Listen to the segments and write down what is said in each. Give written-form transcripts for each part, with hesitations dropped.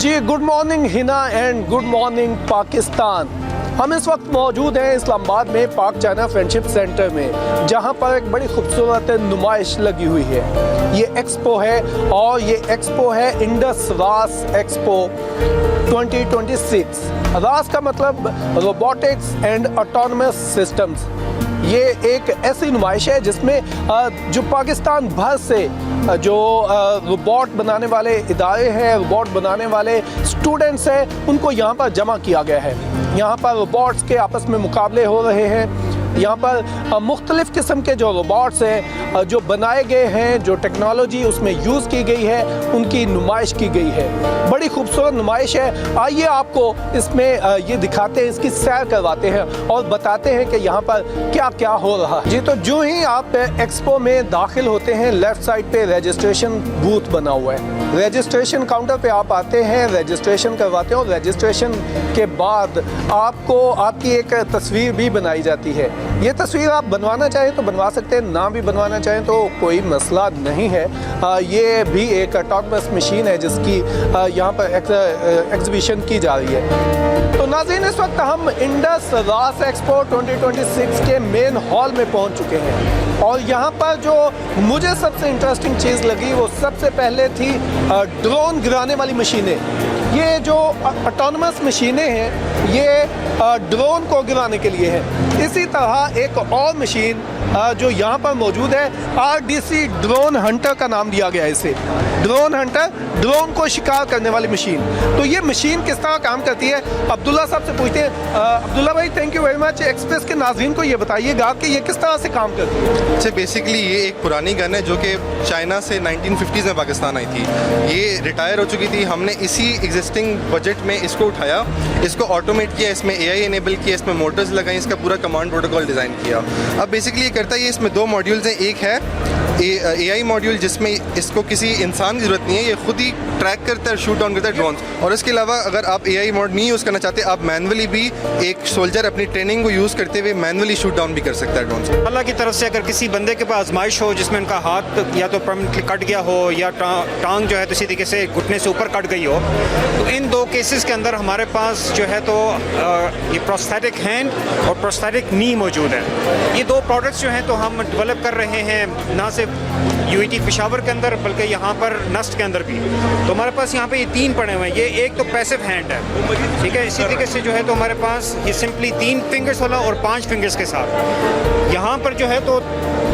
Ji good morning Hina and good morning Pakistan. हम इस वक्त मौजूद हैं इस्लामाबाद में पाक चाइना फ्रेंडशिप सेंटर में, जहां पर एक बड़ी खूबसूरत नुमाइश लगी हुई है। ये एक्सपो है और ये एक्सपो है इंडस रास एक्सपो 2026। रास का मतलब रोबोटिक्स एंड ऑटोनमस सिस्टम्स। ये एक ऐसी नुमाइश है जिसमें जो पाकिस्तान भर से जो रोबोट बनाने वाले इदारे हैं, रोबोट बनाने वाले स्टूडेंट्स हैं, उनको यहाँ पर जमा किया गया है। यहाँ पर रोबोट्स के आपस में मुकाबले हो रहे हैं। यहाँ पर मुख्तलिफ़ किस्म के जो रोबोट्स हैं जो बनाए गए हैं, जो टेक्नोलॉजी उसमें यूज़ की गई है, उनकी नुमाइश की गई है। बड़ी खूबसूरत नुमाइश है। आइए आपको इसमें ये दिखाते हैं, इसकी सैर करवाते हैं और बताते हैं कि यहाँ पर क्या क्या हो रहा है। जी तो जो ही आप एक्सपो में दाखिल होते हैं, लेफ़्ट साइड पे रजिस्ट्रेशन बूथ बना हुआ है। रजिस्ट्रेशन काउंटर पे आप आते हैं, रजिस्ट्रेशन करवाते हैं और रजिस्ट्रेशन के बाद आपको आपकी एक तस्वीर भी बनाई जाती है। ये तस्वीर आप बनवाना चाहें तो बनवा सकते हैं, ना भी बनवाना चाहें तो कोई मसला नहीं है। ये भी एक ऑटोनमस मशीन है जिसकी यहाँ पर एग्जीबिशन की जा रही है। तो नाज़रीन, इस वक्त हम इंडस रास एक्सपो 2026 के मेन हॉल में पहुँच चुके हैं और यहाँ पर जो मुझे सबसे इंटरेस्टिंग चीज़ लगी वो सबसे पहले थी ड्रोन गिराने वाली मशीनें। ये जो ऑटोनमस मशीनें हैं ये ड्रोन को गिराने के लिए है। इसी तरह एक और मशीन जो यहाँ पर मौजूद है, RDC ड्रोन हंटर का नाम दिया गया है इसे। ड्रोन हंटर, ड्रोन को शिकार करने वाली मशीन। तो ये मशीन किस तरह काम करती है, अब्दुल्ला साहब से पूछते हैं। अब्दुल्ला भाई, thank you very much. Express के नाज़रीन को ये बताइएगा कि ये किस तरह से काम करती है। अच्छा, बेसिकली ये एक पुरानी गन है जो कि चाइना से 1950s में पाकिस्तान आई थी। ये रिटायर हो चुकी थी। हमने इसी एग्जिस्टिंग बजट में इसको उठाया, इसको ऑटोमेट किया, इसमें AI इनेबल किया, इसमें मोटर्स लगाई, इसका पूरा कमांड प्रोटोकॉल डिज़ाइन किया। अब बेसिकली ये करता है, ये इसमें दो मॉड्यूल्स हैं। एक है AI मॉड्यूल जिसमें इसको किसी इंसान की ज़रूरत नहीं है, ये खुद ही ट्रैक करता है, शूट डाउन करता है ड्रोन। और इसके अलावा अगर आप AI मोड नहीं यूज़ करना चाहते, आप मैनुअली भी एक सोल्जर अपनी ट्रेनिंग को यूज़ करते हुए मैनुअली शूट डाउन भी कर सकता है ड्रोन। अल्लाह की तरफ से अगर किसी बंदे के पास आजमाइश हो जिसमें उनका हाथ या तो परमानेंटली कट गया हो या टांग जो है तो इसी तरीके से घुटने से ऊपर कट गई हो, तो इन दो केसेस के अंदर हमारे पास जो है तो ये प्रोस्थेटिक हैंड और प्रोस्थेटिक नी मौजूद है। ये दो प्रोडक्ट्स जो हैं तो हम डेवलप कर रहे हैं, ना सिर्फ UET पेशावर के अंदर बल्कि यहाँ पर नस्ट के अंदर भी। तो हमारे पास यहाँ पे ये तीन पड़े हुए हैं। ये एक तो पैसिव हैंड है, ठीक है। इसी तरीके से जो है तो हमारे पास ये सिंपली 3 फिंगर्स वाला और 5 फिंगर्स के साथ। यहाँ पर जो है तो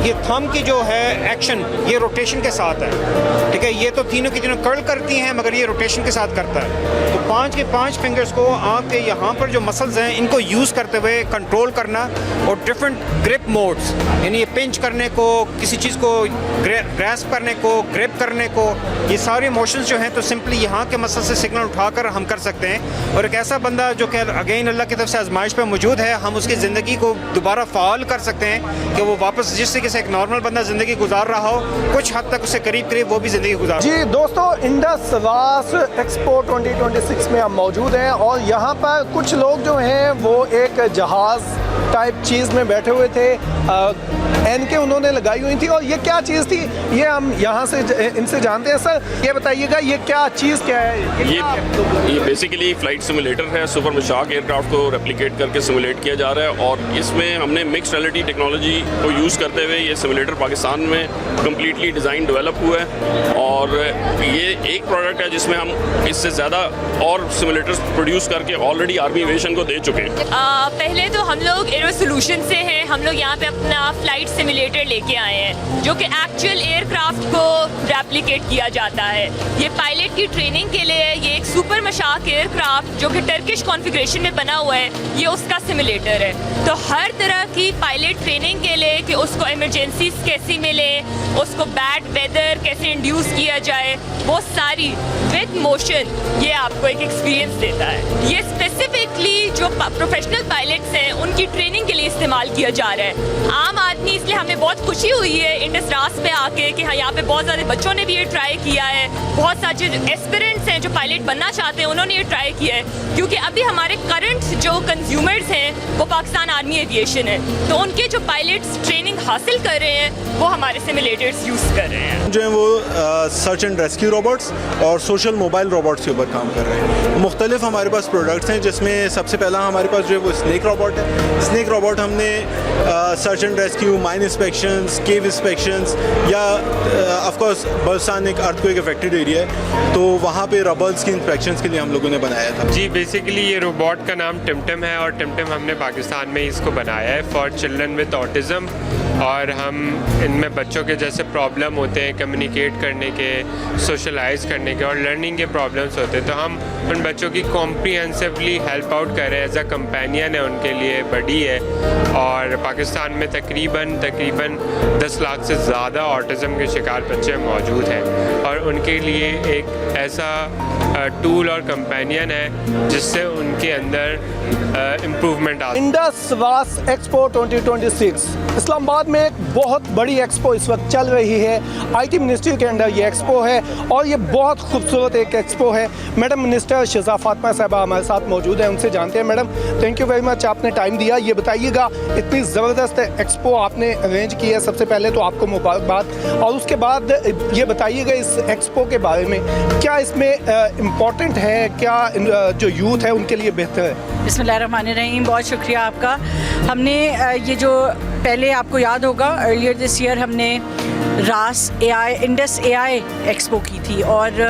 ये थंब की जो है एक्शन ये रोटेशन के साथ है, ठीक है। ये तो तीनों की तीनों कर्ल करती हैं मगर ये रोटेशन के साथ करता है। तो 5 के 5 फिंगर्स को आपके यहाँ पर जो मसल्स हैं इनको यूज़ करते हुए कंट्रोल करना और डिफरेंट ग्रिप मोड्स, यानी ये पिंच करने को, किसी चीज़ को ग्रैस्प करने को, ग्रिप करने को, ये सारे मोशंस जो हैं तो सिंपली यहाँ के मसल से सिग्नल उठाकर हम कर सकते हैं। और एक ऐसा बंदा जो कि अगेन अल्लाह की तरफ से आजमाइश पर मौजूद है, हम उसकी ज़िंदगी को दोबारा फ़ाल कर सकते हैं कि वो वापस जिस तरीके से एक नॉर्मल बंदा ज़िंदगी गुजार रहा हो, कुछ हद तक उससे करीब करीब वो भी ज़िंदगी गुजार। जी दोस्तों, इंडस रास एक्सपो 2026 में हम मौजूद हैं और यहाँ पर कुछ लोग जो हैं वो एक जहाज़ टाइप चीज़ में बैठे हुए थे, एनके उन्होंने लगाई हुई थी। और ये क्या चीज़ थी ये हम यहाँ से इनसे जानते हैं। सर ये बताइएगा ये क्या चीज़ क्या है? ये बेसिकली फ्लाइट सिमुलेटर है। सुपर मशाक एयरक्राफ्ट को रेप्लिकेट करके सिमुलेट किया जा रहा है और इसमें हमने मिक्स्ड रियलिटी टेक्नोलॉजी को यूज़ करते हुए ये सिमुलेटर पाकिस्तान में कम्प्लीटली डिज़ाइन डेवलप हुआ है। और ये एक प्रोडक्ट है जिसमें हम इससे ज़्यादा और सिमुलेटर्स प्रोड्यूस करके ऑलरेडी आर्मी एविएशन को दे चुके हैं। पहले तो हम लोग एरो सोल्यूशन से हैं, हम लोग यहाँ पे अपना फ्लाइट सिमुलेटर लेके आए हैं जो कि एक्चुअल एयरक्राफ्ट को रेप्लिकेट किया जाता है। ये पायलट की ट्रेनिंग के लिए ये एक सुपर मशाक एयरक्राफ्ट जो कि टर्किश कॉन्फ़िगरेशन में बना हुआ है, ये उसका सिमुलेटर है। तो हर तरह की पायलट ट्रेनिंग के लिए कि उसको इमरजेंसी कैसी मिले, उसको बैड वेदर कैसे इंड्यूस किया जाए, वो सारी विद मोशन ये आपको एक एक्सपीरियंस देता है। ये स्पेसिफिकली जो प्रोफेशनल पायलट्स हैं उनकी ट्रेनिंग के लिए इस्तेमाल किया जा रहा है। आम आदमी, इसलिए हमें बहुत खुशी हुई है इंडस रास पे आके कि हाँ यहाँ पे बहुत ज़्यादा बच्चों ने भी ये ट्राई किया है। बहुत सारे एस्पिरेंट्स हैं जो पायलट बनना چاہتے ہیں انہوں نے یہ ٹرائی کیا ہے, کیونکہ ابھی ہمارے کرنٹ جو کنزیومرز ہیں وہ پاکستان آرمی ایویشن ہے, تو ان کے جو پائلٹس ٹریننگ حاصل کر رہے ہیں وہ ہمارے سیمولیٹرز یوز کر رہے ہیں. جو ہیں وہ سرچ اینڈ ریسکیو روبوٹس اور سوشل موبائل روبوٹس کے اوپر کام کر رہے ہیں. مختلف ہمارے پاس پروڈکٹس ہیں, جس میں سب سے پہلا ہمارے پاس جو ہے وہ اسنیک روبوٹ ہے. اسنیک روبوٹ ہم نے search and rescue, mine inspections, cave inspections, یا آف کورس بلوچستان ایک ارتھ کوئک افیکٹڈ ایریا ہے تو وہاں پہ ربلز کی انسپیکشنز کے لیے ہم لوگوں نے بنایا تھا. جی بیسیکلی یہ روبوٹ کا نام ٹمٹم ہے, اور ٹمٹم ہم نے پاکستان میں اس کو بنایا ہے فار چلڈرن وتھ آٹزم. اور ہم ان میں بچوں کے جیسے پرابلم ہوتے ہیں کمیونیکیٹ کرنے کے, سوشلائز کرنے کے اور لرننگ کے پرابلمس ہوتے ہیں, تو ہم ان بچوں کی کمپریہنسولی ہیلپ آؤٹ کر رہے ہیں. ایز اے کمپینین ہے ان کے لیے, بڈی ہے. اور پاکستان میں تقریباً 10 لاکھ سے زیادہ آٹزم کے شکار بچے موجود ہیں, اور ان کے لیے ایک ایسا ٹول اور کمپینین ہے جس سے ان کے اندر امپروومنٹ آتا ہے. انڈس واس ایکسپو 2026 اسلام آباد میں ایک بہت بڑی ایکسپو اس وقت چل رہی ہے. آئی ٹی منسٹری کے انڈر یہ ایکسپو ہے اور یہ بہت خوبصورت ایک ایکسپو ہے. میڈم منسٹر شہزاد فاطمہ صاحبہ ہمارے ساتھ موجود ہیں, ان سے جانتے ہیں. Madam thank you very much, آپ نے ٹائم دیا. یہ بتائیے گا اتنی زبردست ایکسپو آپ نے ارینج کی ہے, سب سے پہلے تو آپ کو مبارکباد, اور اس کے بعد یہ بتائیے گا اس ایکسپو کے بارے میں کیا اس میں امپورٹنٹ ہے, کیا جو یوتھ ہے ان کے لیے بہتر ہے. بسم اللہ الرحمن الرحیم, بہت شکریہ آپ کا. ہم نے یہ جو پہلے آپ کو یاد ہوگا ارلیئر دس ایئر ہم نے راس اے آئی انڈس اے آئی ایکسپو کی تھی, اور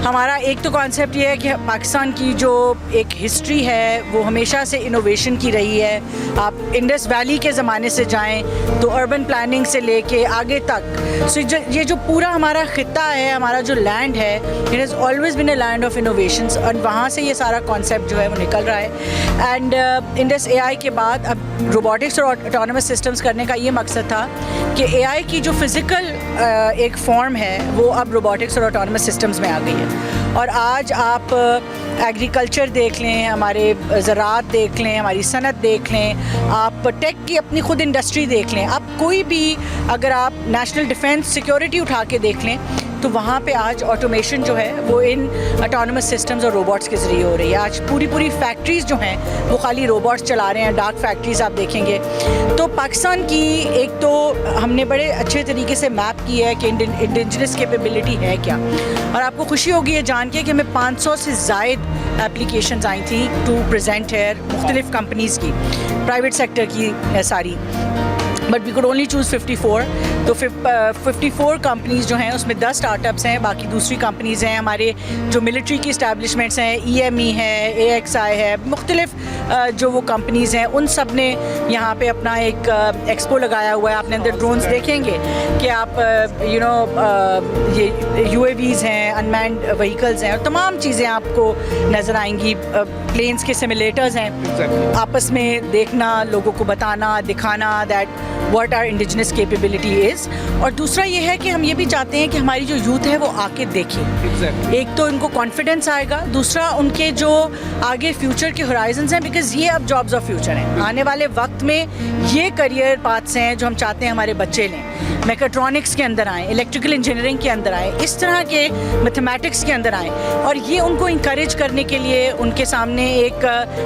ہمارا ایک تو کانسیپٹ یہ ہے کہ پاکستان کی جو ایک ہسٹری ہے وہ ہمیشہ سے انوویشن کی رہی ہے. آپ انڈس ویلی کے زمانے سے جائیں تو اربن پلاننگ سے لے کے آگے تک, سو یہ جو پورا ہمارا خطہ ہے, ہمارا جو لینڈ ہے, it has always been a land of innovations, اور وہاں سے یہ سارا کانسیپٹ جو ہے وہ نکل رہا ہے. اینڈ انڈس اے آئی کے بعد اب روبوٹکس اور آٹونومس سسٹمز کرنے کا یہ مقصد تھا کہ اے آئی کی جو فزیکل ایک فارم ہے وہ اب روبوٹکس اور آٹونومس سسٹمز میں آ گئی ہے. اور آج آپ ایگریکلچر دیکھ لیں, ہمارے زراعت دیکھ لیں, ہماری صنعت دیکھ لیں, آپ ٹیک کی اپنی خود انڈسٹری دیکھ لیں, آپ کوئی بھی اگر آپ نیشنل ڈیفینس سیکیورٹی اٹھا کے دیکھ لیں تو وہاں پہ آج آٹومیشن جو ہے وہ ان آٹونومس سسٹمز اور روبوٹس کے ذریعے ہو رہی ہے. آج پوری فیکٹریز جو ہیں وہ خالی روبوٹس چلا رہے ہیں, ڈارک فیکٹریز آپ دیکھیں گے. تو پاکستان کی ایک تو ہم نے بڑے اچھے طریقے سے میپ کی ہے کہ انڈیجنس کیپیبلٹی ہے کیا, اور آپ کو خوشی ہوگی یہ جان کے کہ ہمیں 500 سے زائد اپلیکیشنز آئی تھیں ٹو پریزنٹ ہیئر, مختلف کمپنیز کی, پرائیویٹ سیکٹر کی ساری, but we could only choose 54. تو 54 کمپنیز جو ہیں اس میں 10 اسٹارٹ اپس ہیں, باقی دوسری کمپنیز ہیں. ہمارے جو ملٹری کی اسٹیبلشمنٹس ہیں, ای ایم ای ہے, اے ایکس آئی ہے, مختلف جو وہ کمپنیز ہیں ان سب نے یہاں پہ اپنا ایک ایکسپو لگایا ہوا ہے. آپ نے اندر ڈرونز دیکھیں گے کہ آپ یہ یو اے ویز ہیں, انمینڈ وہیکلز ہیں, اور تمام چیزیں آپ کو نظر آئیں گی. پلینس کے سیمولیٹرز ہیں, آپس میں دیکھنا, لوگوں کو بتانا, دکھانا that what are indigenous capability is. اور دوسرا یہ ہے کہ ہم یہ بھی چاہتے ہیں کہ ہماری جو یوتھ ہے وہ آ کے دیکھے. ایک تو ان کو کانفیڈنس آئے گا, دوسرا ان کے جو آگے فیوچر کے ہورائزنس ہیں, بیکاز یہ اب جابز آف فیوچر ہیں. آنے والے وقت میں یہ کریئر پاتھس ہیں جو ہم چاہتے ہیں ہمارے بچے لیں. میکاٹرونکس کے اندر آئیں, الیکٹریکل انجینئرنگ کے اندر آئیں, اس طرح کے میتھمیٹکس کے اندر آئیں, اور یہ ان کو انکریج کرنے کے لیے ان کے سامنے ایک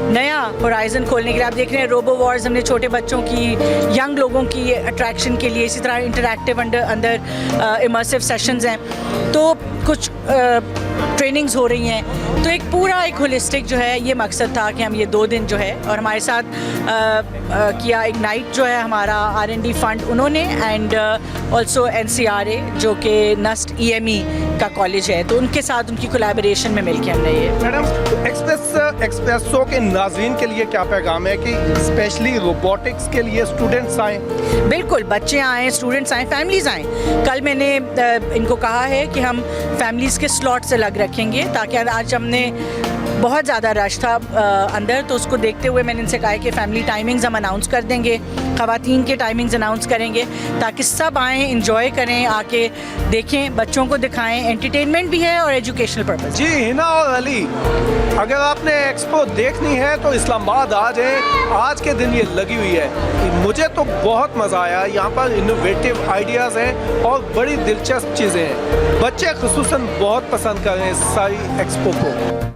نیا ہورائزن کھولنے کے لیے. آپ دیکھ رہے ہیں روبو وارز ہم نے چھوٹے بچوں کی, ینگ لوگوں کی اٹریکشن کے لیے, اسی طرح انٹریکٹیو اندر امرسیو سیشنز ہیں, تو کچھ ٹریننگز ہو رہی ہیں. تو ایک پورا ایک ہولسٹک جو ہے یہ مقصد تھا کہ ہم یہ 2 دن جو ہے, اور ہمارے ساتھ کیا اگنائٹ جو ہے ہمارا R&D فنڈ انہوں نے, اینڈ آلسو NCRA جو کہ نسٹ EME کا کالج ہے, تو ان کے ساتھ ان کی کولیبریشن میں مل کے ہم نے یہ. میڈم ایکسپریسو کے ناظرین کے لیے کیا پیغام ہے کہ اسپیشلی روبوٹکس کے لیے اسٹوڈنٹس آئیں؟ بالکل, بچے آئیں, اسٹوڈنٹس آئیں, فیملیز آئیں. کل میں نے ان کو کہا ہے کہ ہم فیملیز کے سلاٹس الگ رکھیں گے, تاکہ آج ہم نے بہت زیادہ رش تھا اندر, تو اس کو دیکھتے ہوئے میں نے ان سے کہا کہ فیملی ٹائمنگز ہم اناؤنس کر دیں گے, خواتین کے ٹائمنگز اناؤنس کریں گے تاکہ سب آئیں, انجوائے کریں, آ کے دیکھیں, بچوں کو دکھائیں, انٹرٹینمنٹ بھی ہے اور ایجوکیشنل پرپز. جی ہنا اور علی, اگر آپ نے ایکسپو دیکھنی ہے تو اسلام آباد آ جائیں, آج کے دن یہ لگی ہوئی ہے. مجھے تو بہت مزہ آیا, یہاں پر انوویٹیو آئیڈیاز ہیں اور بڑی دلچسپ چیزیں ہیں. بچے خصوصاً بہت پسند کر رہے ہیں اس ساری ایکسپو کو.